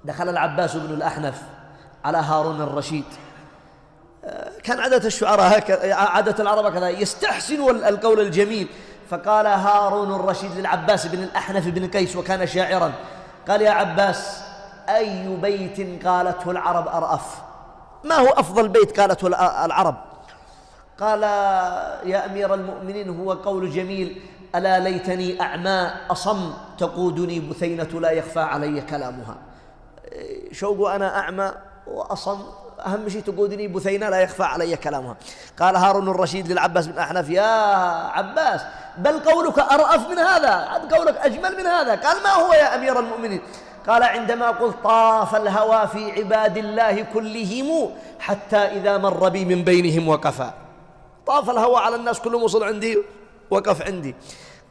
دخل العباس بن الأحنف على هارون الرشيد. كان عادة الشعراء هكذا، عادة العرب هكذا، يستحسنوا القول الجميل. فقال هارون الرشيد للعباس بن الأحنف بن قيس وكان شاعرا، قال: يا عباس، أي بيت قالته العرب أرأف؟ ما هو أفضل بيت قالته العرب؟ قال: يا أمير المؤمنين، هو قول جميل: ألا ليتني أعمى أصم تقودني بثينة لا يخفى علي كلامها. شوقوا أنا أعمى وأصم، أهم شيء تقودني بثينة لا يخفى علي كلامها. قال هارون الرشيد للعباس بن أحنف: يا عباس، بل قولك أرأف من هذا، قولك أجمل من هذا. قال: ما هو يا أمير المؤمنين؟ قال: عندما قلت: طاف الهوى في عباد الله كلهم حتى إذا مر بي من بينهم وقفا. طاف الهوى على الناس كلهم، وصل عندي وقف عندي.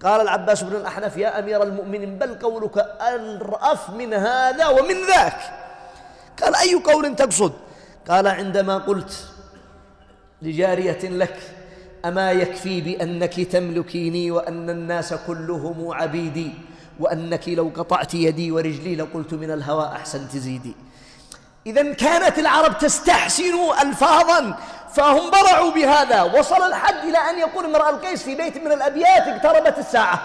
قال العباس بن الأحنف: يا أمير المؤمنين، بل قولك أرأف من هذا ومن ذاك. قال: أي قول تقصد؟ قال: عندما قلت لجارية لك: أما يكفي بأنك تملكيني وأن الناس كلهم عبيدي، وأنك لو قطعت يدي ورجلي لقلت من الهوى أحسن تزيدي. إذن كانت العرب تستحسن ألفاظا، فهم برعوا بهذا. وصل الحد إلى أن يقول امرأ القيس في بيت من الأبيات: اقتربت الساعة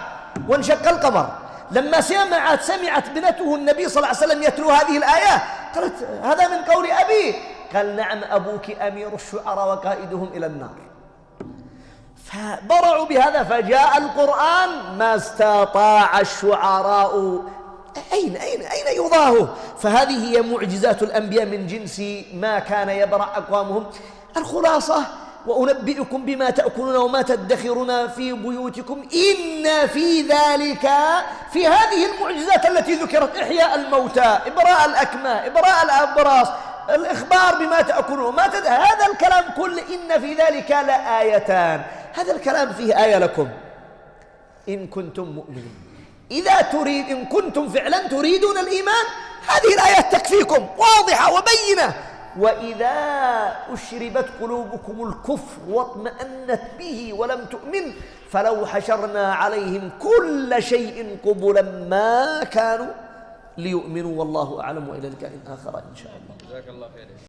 وانشق القمر. لما سمعت بنته النبي صلى الله عليه وسلم يتلو هذه الآية قالت: هذا من قول أبي. قال: نعم، أبوك أمير الشعراء وقائدهم إلى النار. فبرعوا بهذا، فجاء القرآن: ما استطاع الشعراء أين يضاهوا. فهذه هي معجزات الأنبياء من جنس ما كان يبرع أقوامهم. الخلاصة: وأنبئكم بما تأكلون وما تدخرون في بيوتكم إن في ذلك، في هذه المعجزات التي ذكرت: إحياء الموتى، إبراء الأكمى، إبراء الأبراص، الإخبار بما تأكلون هذا الكلام كله، إن في ذلك لآيتان. هذا الكلام فيه آية لكم إن كنتم مؤمنين. إن كنتم فعلا تريدون الإيمان، هذه الآيات تكفيكم، واضحة وبينة. وإذا أشربت قلوبكم الكفر واطمأنت به ولم تؤمن فلو حشرنا عليهم كل شيء قبلا ما كانوا ليؤمنوا، والله أعلم. وإلى لقاء آخر إن شاء الله. جزاك الله خير.